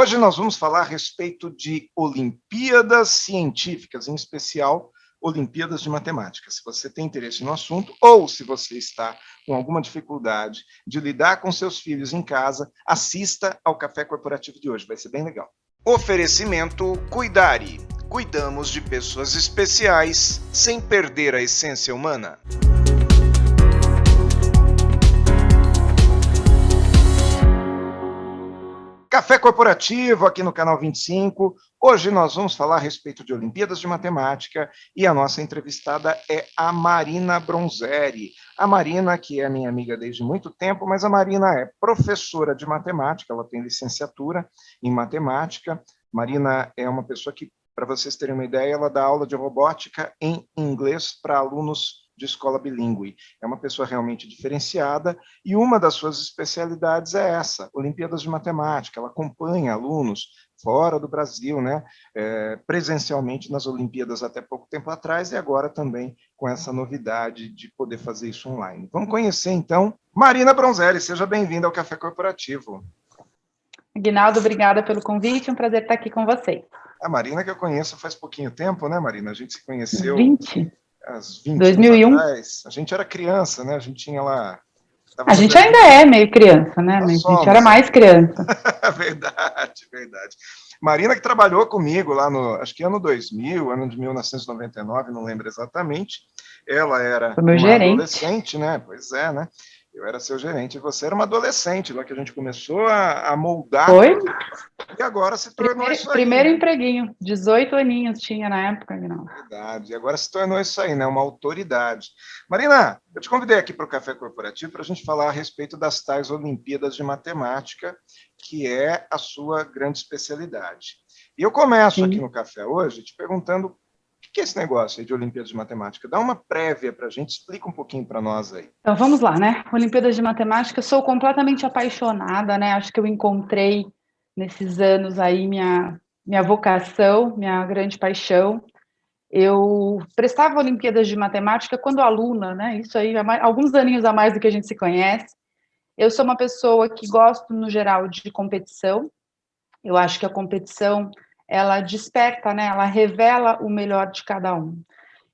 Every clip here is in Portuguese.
Hoje nós vamos falar a respeito de Olimpíadas Científicas, em especial Olimpíadas de Matemática. Se você tem interesse no assunto ou se você está com alguma dificuldade de lidar com seus filhos em casa, assista ao Café Corporativo de hoje, vai ser bem legal. Oferecimento Cuidare. Cuidamos de pessoas especiais sem perder a essência humana. Café Corporativo aqui no Canal 25. Hoje nós vamos falar a respeito de Olimpíadas de Matemática e a nossa entrevistada é a Marina Bronzeri. A Marina, que é minha amiga desde muito tempo, mas a Marina é professora de matemática, ela tem licenciatura em matemática. Marina é uma pessoa que, para vocês terem uma ideia, ela dá aula de robótica em inglês para alunos de escola bilíngue. É uma pessoa realmente diferenciada e uma das suas especialidades é essa, Olimpíadas de Matemática. Ela acompanha alunos fora do Brasil, né, presencialmente nas Olimpíadas até pouco tempo atrás e agora também com essa novidade de poder fazer isso online. Vamos conhecer, então, Marina Bronzeri. Seja bem-vinda ao Café Corporativo. Aguinaldo, obrigada pelo convite, é um prazer estar aqui com vocês. A Marina que eu conheço faz pouquinho tempo, né, Marina? A gente se conheceu... 20? Às 20 2001. anos atrás. A gente era criança, né? A gente tinha lá... A gente ainda é meio criança, né? Mas a gente era mais criança. Verdade, verdade. Marina que trabalhou comigo lá no, acho que ano 2000, ano de 1999, não lembro exatamente. Ela era uma adolescente, né? Pois é, né? Eu era seu gerente e você era uma adolescente, lá que a gente começou a moldar. Foi? E agora se tornou isso aí. Primeiro empreguinho, 18 aninhos tinha na época, não. Verdade, e agora se tornou isso aí, né? Uma autoridade. Marina, eu te convidei aqui para o Café Corporativo para a gente falar a respeito das tais Olimpíadas de Matemática, que é a sua grande especialidade. E eu começo aqui no café hoje te perguntando o que é esse negócio aí de Olimpíadas de Matemática? Dá uma prévia para a gente, explica um pouquinho para nós aí. Então, vamos lá, né? Olimpíadas de Matemática, sou completamente apaixonada, né? Acho que eu encontrei nesses anos aí minha vocação, minha grande paixão. Eu prestava Olimpíadas de Matemática quando aluna, né? Isso aí, alguns aninhos a mais do que a gente se conhece. Eu sou uma pessoa que gosto, no geral, de competição. Eu acho que a competição, ela desperta, né? Ela revela o melhor de cada um.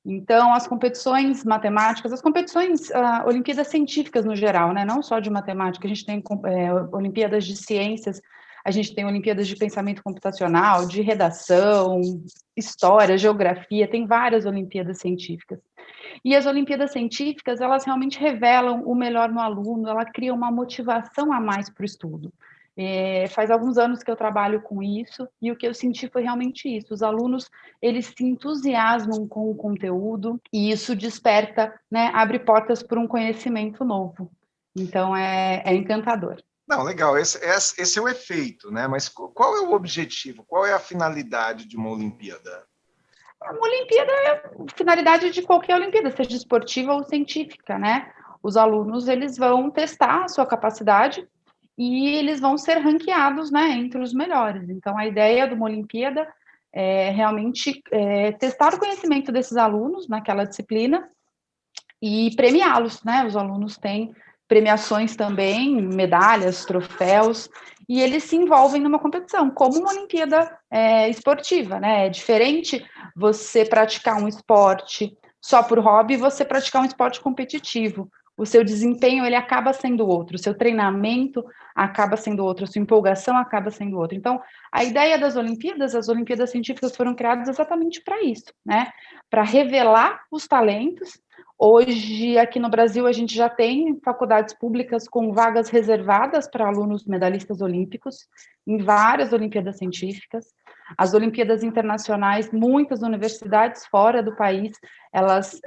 Então, as competições matemáticas, as competições, Olimpíadas científicas no geral, né? Não só de matemática, a gente tem Olimpíadas de ciências, a gente tem Olimpíadas de pensamento computacional, de redação, história, geografia, tem várias Olimpíadas científicas. E as Olimpíadas científicas, elas realmente revelam o melhor no aluno, ela cria uma motivação a mais para o estudo. Faz alguns anos que eu trabalho com isso, e o que eu senti foi realmente isso. Os alunos, eles se entusiasmam com o conteúdo, e isso desperta, né, abre portas para um conhecimento novo. Então, é encantador. Não, legal, esse é o efeito, né? Mas qual é o objetivo, qual é a finalidade de uma Olimpíada? Uma Olimpíada é a finalidade de qualquer Olimpíada, seja esportiva ou científica, né? Os alunos, eles vão testar a sua capacidade e eles vão ser ranqueados, né, entre os melhores. Então, a ideia de uma Olimpíada é realmente testar o conhecimento desses alunos naquela disciplina e premiá-los, né? Os alunos têm premiações também, medalhas, troféus, e eles se envolvem numa competição, como uma Olimpíada esportiva, né? É diferente você praticar um esporte só por hobby e você praticar um esporte competitivo. O seu desempenho, ele acaba sendo outro, o seu treinamento acaba sendo outro, a sua empolgação acaba sendo outra. Então, a ideia das Olimpíadas, as Olimpíadas científicas foram criadas exatamente para isso, né? Para revelar os talentos. Hoje, aqui no Brasil, a gente já tem faculdades públicas com vagas reservadas para alunos medalhistas olímpicos em várias Olimpíadas científicas. As Olimpíadas internacionais, muitas universidades fora do país, elas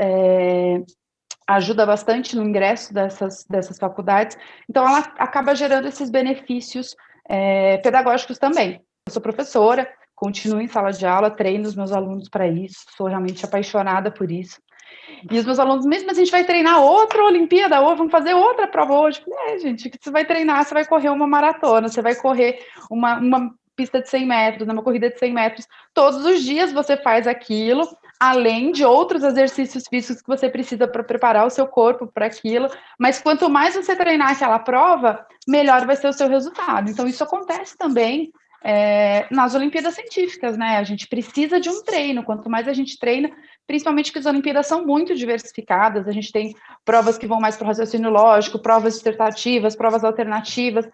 ajudam bastante no ingresso dessas faculdades. Então, ela acaba gerando esses benefícios pedagógicos também. Eu sou professora, continuo em sala de aula, treino os meus alunos para isso, sou realmente apaixonada por isso. E os meus alunos, mesmo a gente vai treinar outra Olimpíada, ou vamos fazer outra prova hoje. Gente, você vai treinar, você vai correr uma maratona, você vai correr uma pista de 100 metros, uma corrida de 100 metros. Todos os dias você faz aquilo, além de outros exercícios físicos que você precisa para preparar o seu corpo para aquilo. Mas quanto mais você treinar aquela prova, melhor vai ser o seu resultado. Então, isso acontece também nas Olimpíadas Científicas, né? A gente precisa de um treino, quanto mais a gente treina, principalmente que as Olimpíadas são muito diversificadas, a gente tem provas que vão mais para o raciocínio lógico, provas dissertativas, provas alternativas,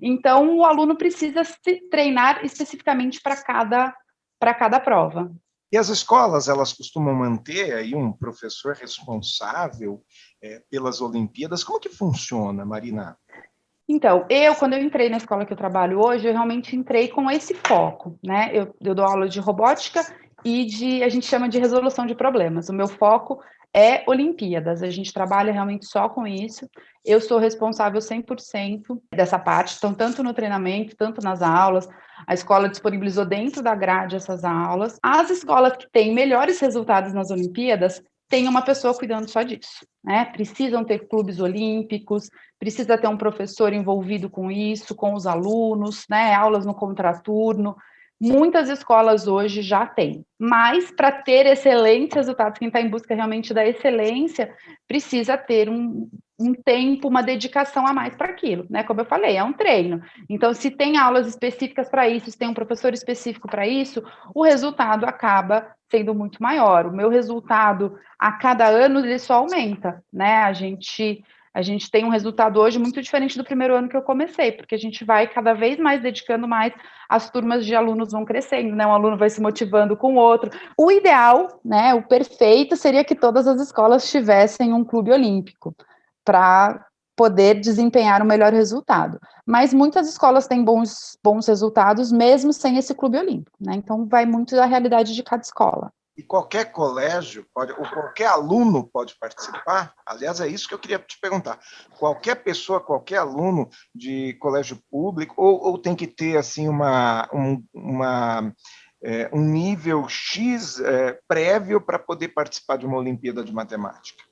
então o aluno precisa se treinar especificamente para cada prova. E as escolas, elas costumam manter aí um professor responsável pelas Olimpíadas. Como que funciona, Marina? Então, quando eu entrei na escola que eu trabalho hoje, eu realmente entrei com esse foco, né? Eu dou aula de robótica e a gente chama de resolução de problemas. O meu foco é Olimpíadas, a gente trabalha realmente só com isso. Eu sou responsável 100% dessa parte, então, tanto no treinamento, tanto nas aulas. A escola disponibilizou dentro da grade essas aulas. As escolas que têm melhores resultados nas Olimpíadas têm uma pessoa cuidando só disso, né? Precisam ter clubes olímpicos, precisa ter um professor envolvido com isso, com os alunos, né? Aulas no contraturno. Muitas escolas hoje já têm, mas para ter excelentes resultados, quem está em busca realmente da excelência, precisa ter um tempo, uma dedicação a mais para aquilo, né? Como eu falei, é um treino. Então, se tem aulas específicas para isso, se tem um professor específico para isso, o resultado acaba sendo muito maior. O meu resultado, a cada ano, ele só aumenta, né? A gente tem um resultado hoje muito diferente do primeiro ano que eu comecei, porque a gente vai cada vez mais dedicando mais, as turmas de alunos vão crescendo, né? Um aluno vai se motivando com o outro. O ideal, né, o perfeito, seria que todas as escolas tivessem um clube olímpico para poder desempenhar o melhor resultado. Mas muitas escolas têm bons resultados, mesmo sem esse clube olímpico, né? Então, vai muito da realidade de cada escola. E qualquer colégio pode, ou qualquer aluno pode participar? Aliás, é isso que eu queria te perguntar. Qualquer pessoa, qualquer aluno de colégio público, ou tem que ter assim um nível X prévio para poder participar de uma Olimpíada de Matemática?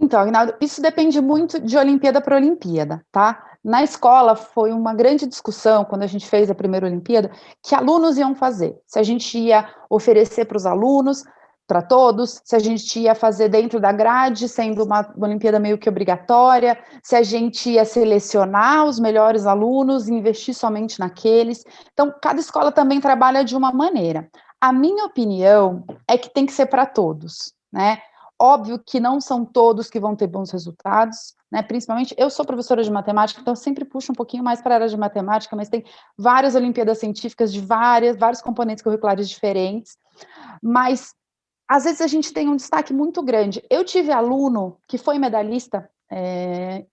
Então, Aguinaldo, isso depende muito de Olimpíada para Olimpíada, tá? Na escola foi uma grande discussão, quando a gente fez a primeira Olimpíada, que alunos iam fazer. Se a gente ia oferecer para os alunos, para todos, se a gente ia fazer dentro da grade, sendo uma Olimpíada meio que obrigatória, se a gente ia selecionar os melhores alunos e investir somente naqueles. Então, cada escola também trabalha de uma maneira. A minha opinião é que tem que ser para todos, né? Óbvio que não são todos que vão ter bons resultados, né? Principalmente, eu sou professora de matemática, então eu sempre puxo um pouquinho mais para a área de matemática, mas tem várias Olimpíadas Científicas de vários componentes curriculares diferentes, mas às vezes a gente tem um destaque muito grande. Eu tive aluno que foi medalhista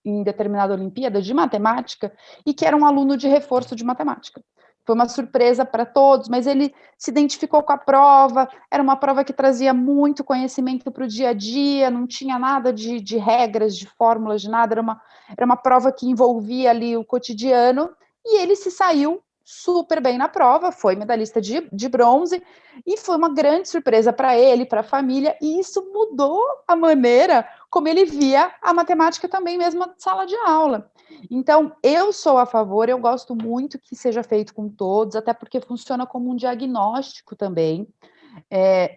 em determinada Olimpíada de matemática e que era um aluno de reforço de matemática. Foi uma surpresa para todos, mas ele se identificou com a prova, era uma prova que trazia muito conhecimento para o dia a dia, não tinha nada de regras, de fórmulas, de nada, era uma prova que envolvia ali o cotidiano, e ele se saiu super bem na prova, foi medalhista de bronze, e foi uma grande surpresa para ele, para a família, e isso mudou a maneira como ele via a matemática também, mesmo na sala de aula. Então, eu sou a favor, eu gosto muito que seja feito com todos, até porque funciona como um diagnóstico também.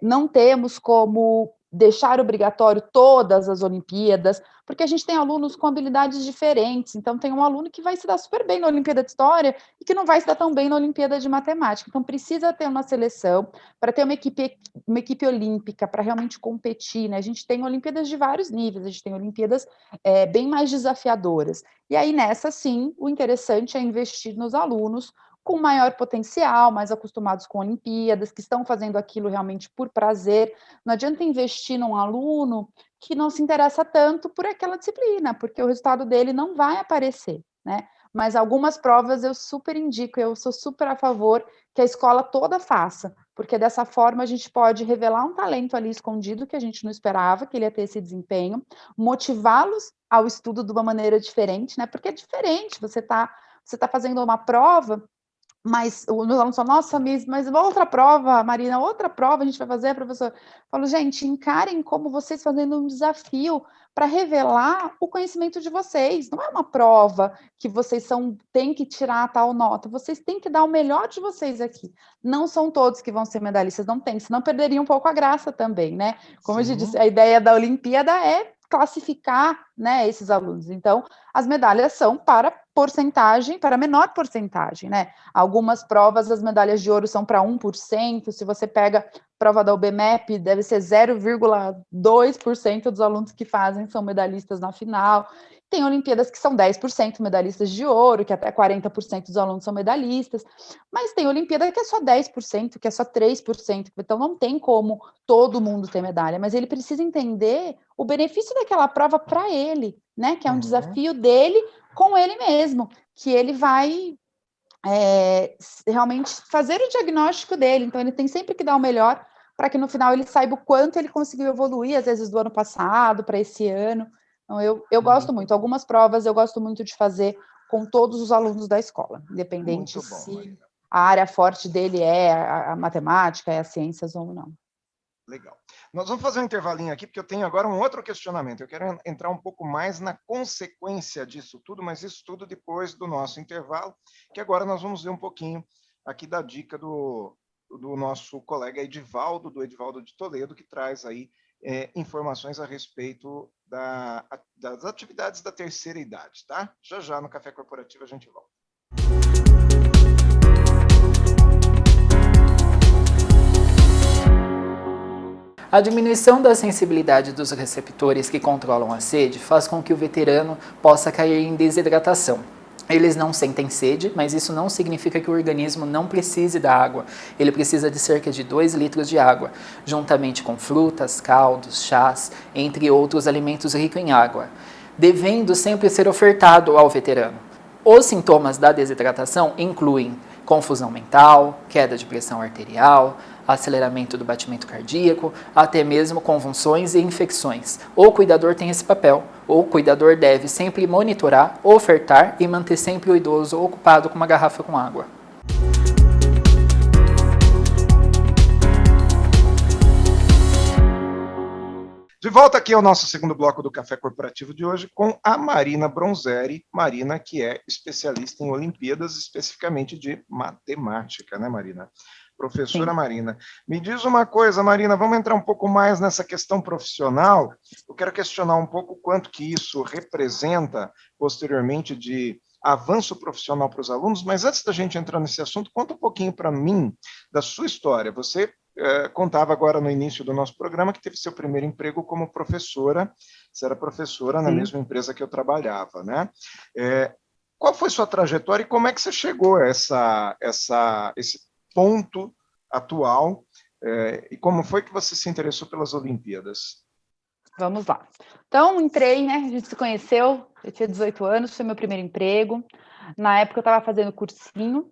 Não temos como deixar obrigatório todas as Olimpíadas, porque a gente tem alunos com habilidades diferentes, então tem um aluno que vai se dar super bem na Olimpíada de História e que não vai se dar tão bem na Olimpíada de Matemática, então precisa ter uma seleção para ter uma equipe olímpica, para realmente competir, né? A gente tem Olimpíadas de vários níveis, a gente tem Olimpíadas bem mais desafiadoras, e aí nessa sim, o interessante é investir nos alunos com maior potencial, mais acostumados com Olimpíadas, que estão fazendo aquilo realmente por prazer. Não adianta investir num aluno que não se interessa tanto por aquela disciplina, porque o resultado dele não vai aparecer, né? Mas algumas provas eu super indico, eu sou super a favor que a escola toda faça, porque dessa forma a gente pode revelar um talento ali escondido que a gente não esperava que ele ia ter esse desempenho, motivá-los ao estudo de uma maneira diferente, né? Porque é diferente, você tá fazendo uma prova, mas os meus alunos falam, nossa, mas outra prova, Marina, outra prova a gente vai fazer, professor? Eu falo, gente, encarem como vocês fazendo um desafio para revelar o conhecimento de vocês. Não é uma prova que vocês têm que tirar a tal nota, vocês têm que dar o melhor de vocês aqui. Não são todos que vão ser medalhistas, não tem, senão perderia um pouco a graça também, né? Como eu disse, a ideia da Olimpíada é classificar, né, esses alunos. Então, as medalhas são para porcentagem, para menor porcentagem, né? Algumas provas, as medalhas de ouro são para 1%, se você pega a prova da UBMEP, deve ser 0,2% dos alunos que fazem são medalhistas na final. Tem Olimpíadas que são 10% medalhistas de ouro, que até 40% dos alunos são medalhistas, mas tem Olimpíada que é só 10%, que é só 3%, então não tem como todo mundo ter medalha, mas ele precisa entender o benefício daquela prova para ele, né? Que é um desafio dele com ele mesmo, que ele vai realmente fazer o diagnóstico dele, então ele tem sempre que dar o melhor para que no final ele saiba o quanto ele conseguiu evoluir, às vezes do ano passado para esse ano. Então eu gosto muito, algumas provas eu gosto muito de fazer com todos os alunos da escola, independente se a área forte dele é a matemática, é as ciências ou não. Legal. Nós vamos fazer um intervalinho aqui, porque eu tenho agora um outro questionamento. Eu quero entrar um pouco mais na consequência disso tudo, mas isso tudo depois do nosso intervalo, que agora nós vamos ver um pouquinho aqui da dica do nosso colega Edivaldo, do Edivaldo de Toledo, que traz aí informações a respeito das atividades da terceira idade, tá? Já já no Café Corporativo a gente volta. A diminuição da sensibilidade dos receptores que controlam a sede faz com que o veterano possa cair em desidratação. Eles não sentem sede, mas isso não significa que o organismo não precise da água. Ele precisa de cerca de 2 litros de água, juntamente com frutas, caldos, chás, entre outros alimentos ricos em água, devendo sempre ser ofertado ao veterano. Os sintomas da desidratação incluem confusão mental, queda de pressão arterial, aceleramento do batimento cardíaco, até mesmo convulsões e infecções. O cuidador tem esse papel. O cuidador deve sempre monitorar, ofertar e manter sempre o idoso ocupado com uma garrafa com água. De volta aqui ao nosso segundo bloco do Café Corporativo de hoje com a Marina Bronzeri. Marina, que é especialista em Olimpíadas, especificamente de matemática, né, Marina? Professora Sim. Marina, me diz uma coisa, Marina, vamos entrar um pouco mais nessa questão profissional. Eu quero questionar um pouco quanto que isso representa posteriormente de avanço profissional para os alunos, mas antes da gente entrar nesse assunto, conta um pouquinho para mim da sua história. Você contava agora no início do nosso programa que teve seu primeiro emprego como professora, você era professora na mesma empresa que eu trabalhava, né? Qual foi sua trajetória e como é que você chegou a esse ponto atual e como foi que você se interessou pelas Olimpíadas? Vamos lá. Então, entrei, né? A gente se conheceu, eu tinha 18 anos, foi meu primeiro emprego. Na época eu estava fazendo cursinho,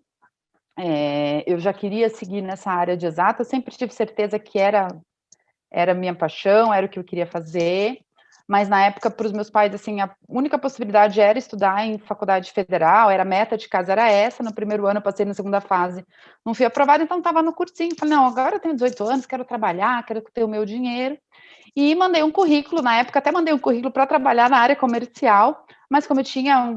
eu já queria seguir nessa área de exata, sempre tive certeza que era minha paixão, era o que eu queria fazer, mas na época, para os meus pais, assim, a única possibilidade era estudar em faculdade federal, a meta de casa era essa, no primeiro ano eu passei na segunda fase, não fui aprovada, então estava no cursinho, falei, não, agora eu tenho 18 anos, quero trabalhar, quero ter o meu dinheiro, e mandei um currículo, na época até mandei um currículo para trabalhar na área comercial, mas como eu tinha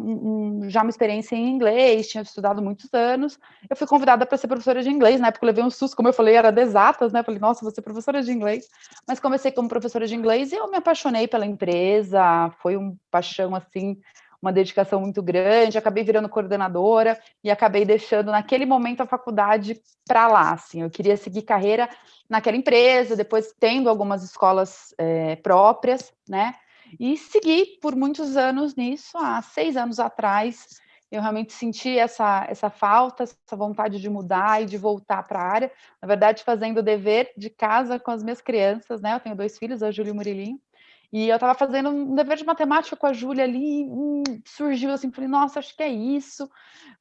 já uma experiência em inglês, tinha estudado muitos anos, eu fui convidada para ser professora de inglês, na época eu levei um susto, como eu falei, era de exatas, né, falei, nossa, vou ser professora de inglês, mas comecei como professora de inglês e eu me apaixonei pela empresa, foi uma paixão, assim, uma dedicação muito grande, acabei virando coordenadora e acabei deixando naquele momento a faculdade para lá, assim, eu queria seguir carreira naquela empresa, depois tendo algumas escolas próprias, né, e segui por muitos anos nisso. Há 6 anos atrás, eu realmente senti essa falta, essa vontade de mudar e de voltar para a área, na verdade, fazendo o dever de casa com as minhas crianças, né, eu tenho 2 filhos, a Júlia e o Murilinho, e eu estava fazendo um dever de matemática com a Júlia ali, surgiu assim, falei, nossa, acho que é isso,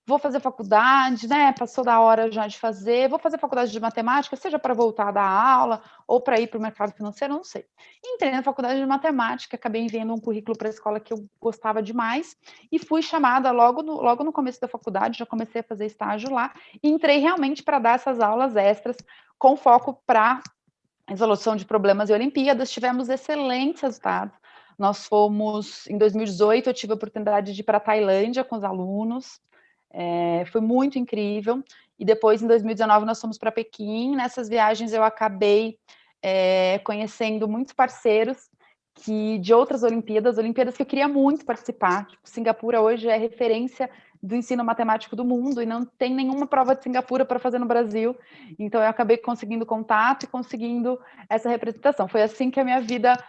vou fazer faculdade, né, passou da hora já de fazer, vou fazer faculdade de matemática, seja para voltar da aula, ou para ir para o mercado financeiro, não sei. Entrei na faculdade de matemática, acabei enviando um currículo para a escola que eu gostava demais, e fui chamada logo no começo da faculdade, já comecei a fazer estágio lá, e entrei realmente para dar essas aulas extras, com foco para resolução de problemas e Olimpíadas, tivemos excelentes resultados. Nós fomos, em 2018, eu tive a oportunidade de ir para a Tailândia com os alunos, foi muito incrível, e depois, em 2019, nós fomos para Pequim. Nessas viagens eu acabei conhecendo muitos parceiros de outras Olimpíadas que eu queria muito participar. Tipo, Singapura hoje é referência do ensino matemático do mundo e não tem nenhuma prova de Singapura para fazer no Brasil. Então, eu acabei conseguindo contato e conseguindo essa representação. Foi assim que a minha vida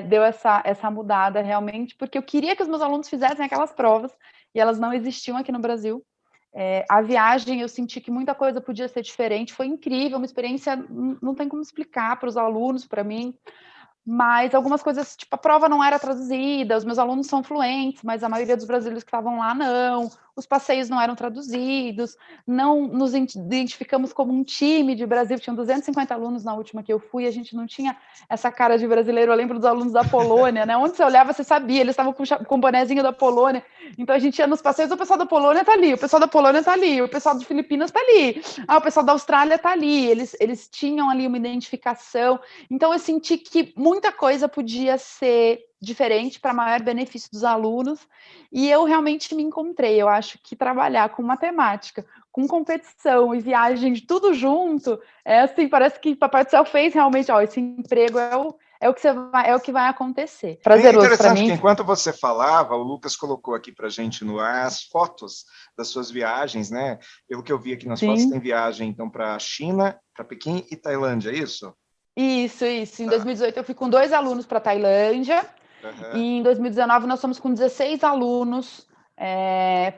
deu essa mudada realmente, porque eu queria que os meus alunos fizessem aquelas provas e elas não existiam aqui no Brasil. A viagem, eu senti que muita coisa podia ser diferente. Foi incrível, uma experiência, não tem como explicar para os alunos, para mim. Mas algumas coisas, tipo, a prova não era traduzida, os meus alunos são fluentes, mas a maioria dos brasileiros que estavam lá não, os passeios não eram traduzidos, não nos identificamos como um time de Brasil, tinham 250 alunos na última que eu fui, a gente não tinha essa cara de brasileiro, eu lembro dos alunos da Polônia, né, onde você olhava, você sabia, eles estavam com o bonezinho da Polônia, então a gente ia nos passeios, o pessoal da Polônia tá ali, o pessoal da Polônia tá ali, o pessoal de Filipinas tá ali, o pessoal da Austrália tá ali, eles tinham ali uma identificação, então eu senti que muita coisa podia ser diferente para maior benefício dos alunos, e eu realmente me encontrei. Eu acho que trabalhar com matemática, com competição e viagem, tudo junto, assim, parece que Papai do Céu fez realmente, esse emprego é o que vai acontecer. Prazeroso para interessante mim. que enquanto você falava, o Lucas colocou aqui para a gente no ar as fotos das suas viagens, né? Pelo que eu vi aqui nas fotos, tem viagem então para a China, para Pequim e Tailândia, é isso? Isso. Em 2018 eu fui com 2 alunos para Tailândia, e em 2019 nós fomos com 16 alunos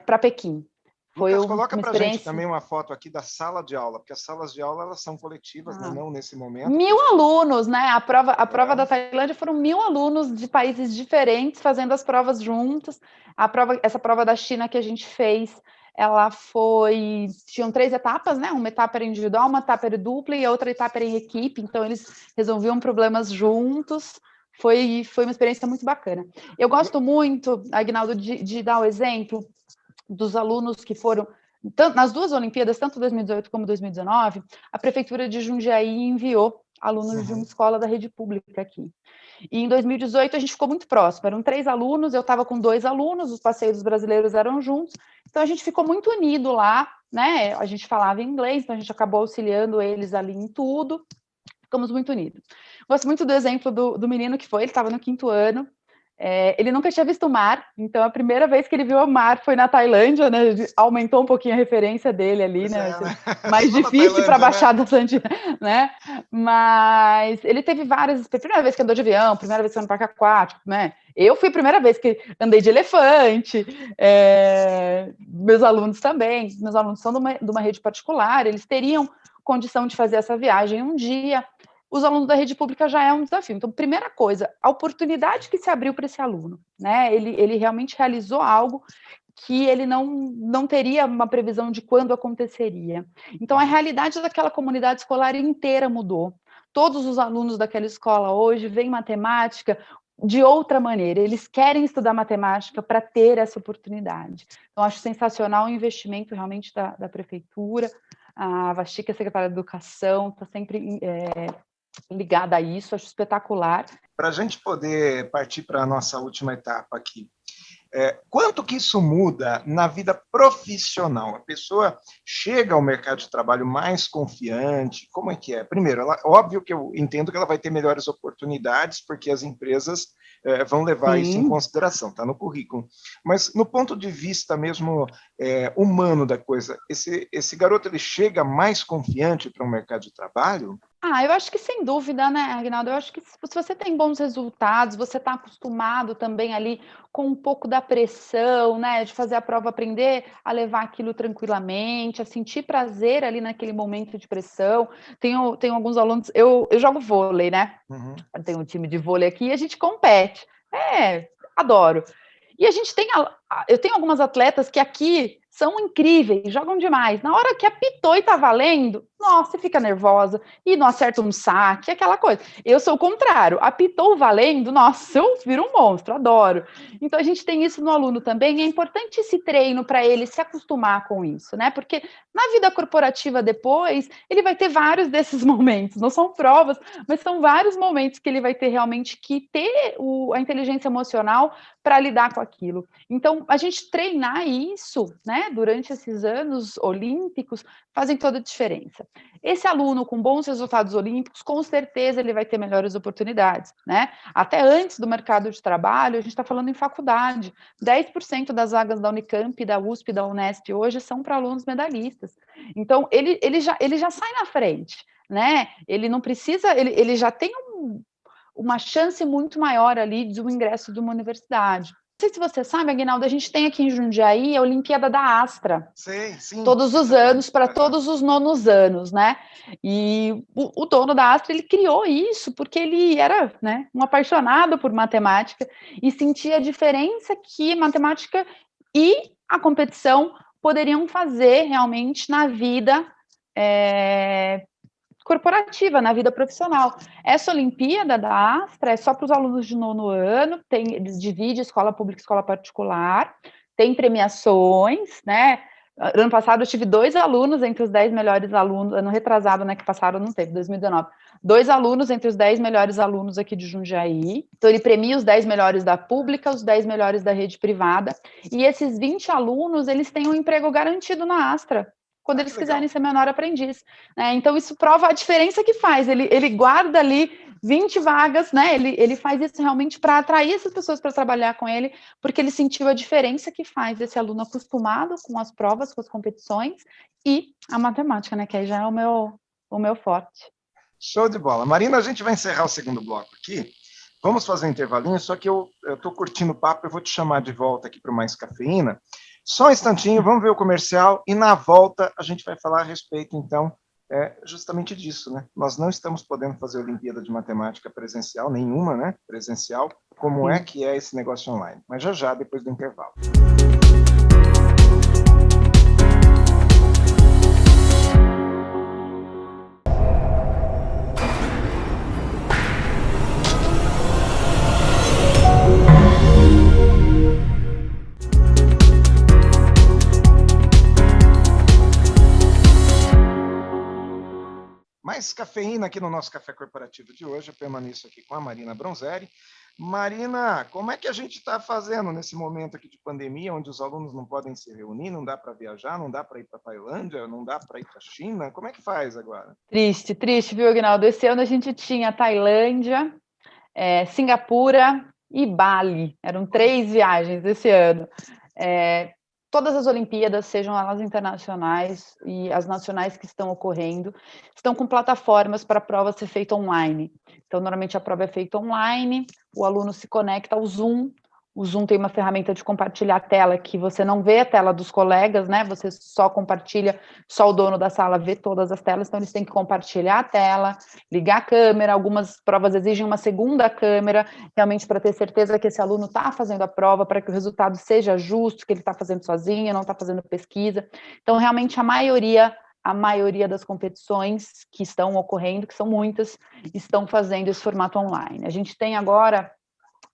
para Pequim. Foi Lucas, coloca uma para a experiência... gente também uma foto aqui da sala de aula, porque as salas de aula elas são coletivas, né? Não nesse momento. 1000 alunos, né? A prova da Tailândia foram 1000 alunos de países diferentes fazendo as provas juntos. Essa prova da China que a gente fez, tinham 3 etapas, né? Uma etapa era individual, uma etapa era dupla e a outra etapa era em equipe. Então eles resolviam problemas juntos. Foi uma experiência muito bacana. Eu gosto muito, Aguinaldo, de dar o exemplo dos alunos que foram nas 2 Olimpíadas, tanto 2018 como 2019, a Prefeitura de Jundiaí enviou alunos de uma escola da rede pública aqui. E em 2018 a gente ficou muito próximo, eram 3 alunos, eu estava com 2 alunos, os passeios brasileiros eram juntos, então a gente ficou muito unido lá, né? A gente falava inglês, então a gente acabou auxiliando eles ali em tudo, ficamos muito unidos. Gosto muito do exemplo do menino que ele estava no 5º ano, ele nunca tinha visto o mar, então a primeira vez que ele viu o mar foi na Tailândia, né? Aumentou um pouquinho a referência dele ali, né? Mais difícil para baixar da Santina, né? Mas ele teve várias, primeira vez que andou de avião, primeira vez que andou no parque aquático, né? Eu fui a primeira vez que andei de elefante, meus alunos também, meus alunos são de uma rede particular, eles teriam condição de fazer essa viagem um dia. Os alunos da rede pública já é um desafio. Então, primeira coisa, a oportunidade que se abriu para esse aluno, né? Ele realmente realizou algo que ele não teria uma previsão de quando aconteceria. Então, a realidade daquela comunidade escolar inteira mudou. Todos os alunos daquela escola hoje veem matemática de outra maneira. Eles querem estudar matemática para ter essa oportunidade. Então, acho sensacional o investimento realmente da prefeitura. A Vasti, que é a secretária de Educação, está sempre ligada a isso, acho espetacular. Para a gente poder partir para a nossa última etapa aqui, quanto que isso muda na vida profissional? A pessoa chega ao mercado de trabalho mais confiante, como é que é? Primeiro, óbvio que eu entendo que ela vai ter melhores oportunidades, porque as empresas vão levar isso em consideração, está no currículo. Mas no ponto de vista mesmo humano da coisa, esse garoto ele chega mais confiante para o mercado de trabalho? Eu acho que sem dúvida, né, Aguinaldo? Eu acho que se você tem bons resultados, você está acostumado também ali com um pouco da pressão, né, de fazer a prova, aprender a levar aquilo tranquilamente, a sentir prazer ali naquele momento de pressão. Tenho alguns alunos, eu jogo vôlei, né? Eu tenho um time de vôlei aqui e a gente compete. Adoro. E eu tenho algumas atletas que aqui são incríveis, jogam demais. Na hora que apitou e tá valendo, nossa, você fica nervosa e não acerta um saque, aquela coisa. Eu sou o contrário, apitou valendo, nossa, eu viro um monstro, adoro. Então a gente tem isso no aluno também, e é importante esse treino para ele se acostumar com isso, né? Porque na vida corporativa depois, ele vai ter vários desses momentos, não são provas, mas são vários momentos que ele vai ter realmente que ter a inteligência emocional para lidar com aquilo. Então, a gente treinar isso, né? né, durante esses anos olímpicos, fazem toda a diferença. Esse aluno com bons resultados olímpicos, com certeza ele vai ter melhores oportunidades, né? Até antes do mercado de trabalho, a gente está falando em faculdade. 10% das vagas da Unicamp, da USP, da Unesp hoje são para alunos medalhistas. Então, ele já sai na frente, né? Ele não precisa, ele já tem uma chance muito maior ali de um ingresso de uma universidade. Não sei se você sabe, Aguinaldo, a gente tem aqui em Jundiaí a Olimpíada da Astra. Sim. Todos os anos, para todos os nonos anos, né? E o dono da Astra, ele criou isso porque ele era, né, um apaixonado por matemática e sentia a diferença que matemática e a competição poderiam fazer realmente na vida corporativa, na vida profissional. Essa Olimpíada da Astra é só para os alunos de nono ano, eles dividem escola pública e escola particular, tem premiações, né? Ano passado eu tive 2 alunos entre os 10 melhores alunos, ano retrasado, né, que passaram, não teve, 2019. 2 alunos entre os 10 melhores alunos aqui de Jundiaí. Então, ele premia os 10 melhores da pública, os 10 melhores da rede privada. E esses 20 alunos, eles têm um emprego garantido na Astra, quando eles quiserem ser menor aprendiz. Né? Então, isso prova a diferença que faz. Ele guarda ali 20 vagas, né? Ele faz isso realmente para atrair essas pessoas para trabalhar com ele, porque ele sentiu a diferença que faz esse aluno acostumado com as provas, com as competições, e a matemática, né? Que aí já é o meu forte. Show de bola. Marina, a gente vai encerrar o segundo bloco aqui. Vamos fazer um intervalinho, só que eu estou curtindo o papo, eu vou te chamar de volta aqui para Mais Cafeína. Só um instantinho, vamos ver o comercial e na volta a gente vai falar a respeito, então, justamente disso, né? Nós não estamos podendo fazer Olimpíada de Matemática presencial, nenhuma, né? Presencial. Como é que é esse negócio online? Mas já, depois do intervalo. Mais cafeína aqui no nosso café corporativo de hoje. Eu permaneço aqui com a Marina Bronzeri. Marina, como é que a gente está fazendo nesse momento aqui de pandemia, onde os alunos não podem se reunir, não dá para viajar, não dá para ir para a Tailândia, não dá para ir para a China? Como é que faz agora? Triste, viu, Aguinaldo? Esse ano a gente tinha Tailândia, Singapura e Bali. Eram 3 viagens esse ano. Todas as Olimpíadas, sejam elas internacionais e as nacionais que estão ocorrendo, estão com plataformas para a prova ser feita online. Então, normalmente a prova é feita online, o aluno se conecta ao Zoom. O Zoom tem uma ferramenta de compartilhar a tela que você não vê a tela dos colegas, né? Você só compartilha, só o dono da sala vê todas as telas, então eles têm que compartilhar a tela, ligar a câmera. Algumas provas exigem uma segunda câmera, realmente para ter certeza que esse aluno está fazendo a prova, para que o resultado seja justo, que ele está fazendo sozinho, não está fazendo pesquisa. Então, realmente, a maioria das competições que estão ocorrendo, que são muitas, estão fazendo esse formato online. A gente tem agora,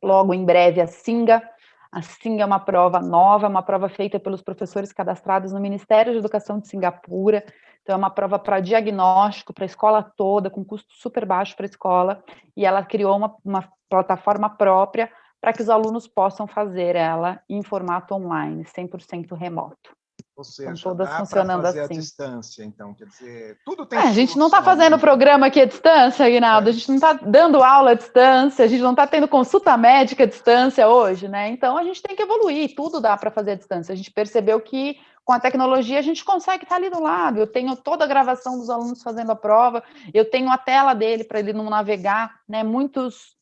logo em breve, a Singa. A Singa é uma prova nova, uma prova feita pelos professores cadastrados no Ministério de Educação de Singapura. Então, é uma prova para diagnóstico, para a escola toda, com custo super baixo para a escola, e ela criou uma plataforma própria para que os alunos possam fazer ela em formato online, 100% remoto. Ou seja, estão todas dá para funcionando fazer assim. à distância, então, quer dizer, tudo tem A gente não está solução, fazendo né? programa aqui à distância, Aguinaldo, a gente não está dando aula à distância, a gente não está tendo consulta médica à distância hoje, né? Então, a gente tem que evoluir, tudo dá para fazer à distância. A gente percebeu que com a tecnologia a gente consegue estar ali do lado. Eu tenho toda a gravação dos alunos fazendo a prova, eu tenho a tela dele para ele não navegar, né? Muitas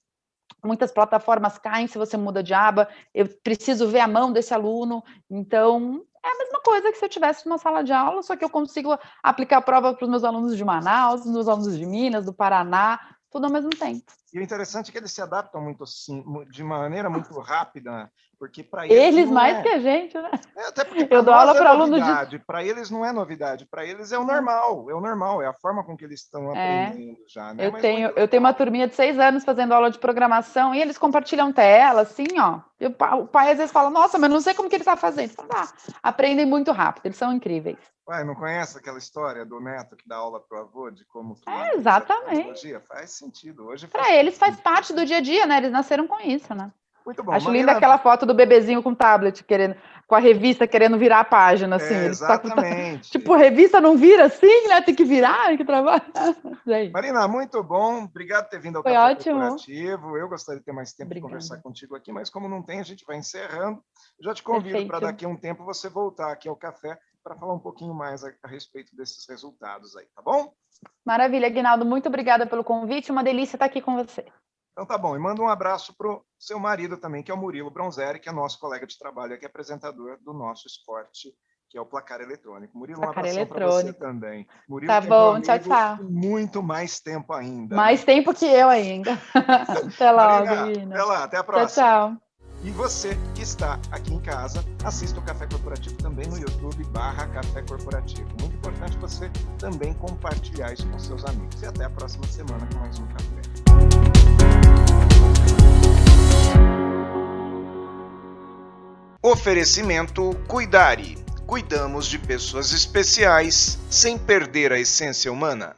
plataformas caem se você muda de aba, eu preciso ver a mão desse aluno, então é a mesma coisa que se eu tivesse numa sala de aula, só que eu consigo aplicar a prova para os meus alunos de Manaus, os meus alunos de Minas, do Paraná, tudo ao mesmo tempo. E o interessante é que eles se adaptam muito assim, de maneira muito rápida, porque para eles mais que a gente, né? Até porque eu dou aula para alunos de... Para eles não é novidade, para eles é o normal, é a forma com que eles estão aprendendo já, né? Eu tenho uma turminha de 6 anos fazendo aula de programação e eles compartilham tela, assim, ó. E o pai às vezes fala, nossa, mas não sei como que ele está fazendo. Fala, aprendem muito rápido, eles são incríveis. Ué, não conhece aquela história do neto que dá aula para o avô de como que exatamente. Faz sentido. Hoje para eles faz parte do dia a dia, né? Eles nasceram com isso, né? Muito bom. Acho Marina, linda aquela foto do bebezinho com tablet, com a revista querendo virar a página, assim. exatamente. Tipo, revista não vira assim, né? Tem que virar, que trabalho. Marina, muito bom. Obrigado por ter vindo ao Foi Café ótimo. Corporativo. Eu gostaria de ter mais tempo de conversar contigo aqui, mas como não tem, a gente vai encerrando. Eu já te convido para daqui a um tempo você voltar aqui ao café para falar um pouquinho mais a respeito desses resultados aí, tá bom? Maravilha, Aguinaldo. Muito obrigada pelo convite. Uma delícia estar aqui com você. Então tá bom. E manda um abraço para o seu marido também, que é o Murilo Bronzeri, que é nosso colega de trabalho aqui, apresentador do nosso esporte, que é o Placar Eletrônico. Murilo, um abração para você também. Murilo, tá que bom, é meu tchau, tchau. muito mais tempo ainda. Mais tempo que eu ainda. Até logo, Marina. Até lá, até a próxima. Tchau, tchau. E você que está aqui em casa, assista o Café Corporativo também no YouTube/Café Corporativo. Muito importante você também compartilhar isso com seus amigos. E até a próxima semana com mais um café. Oferecimento Cuidare. Cuidamos de pessoas especiais sem perder a essência humana.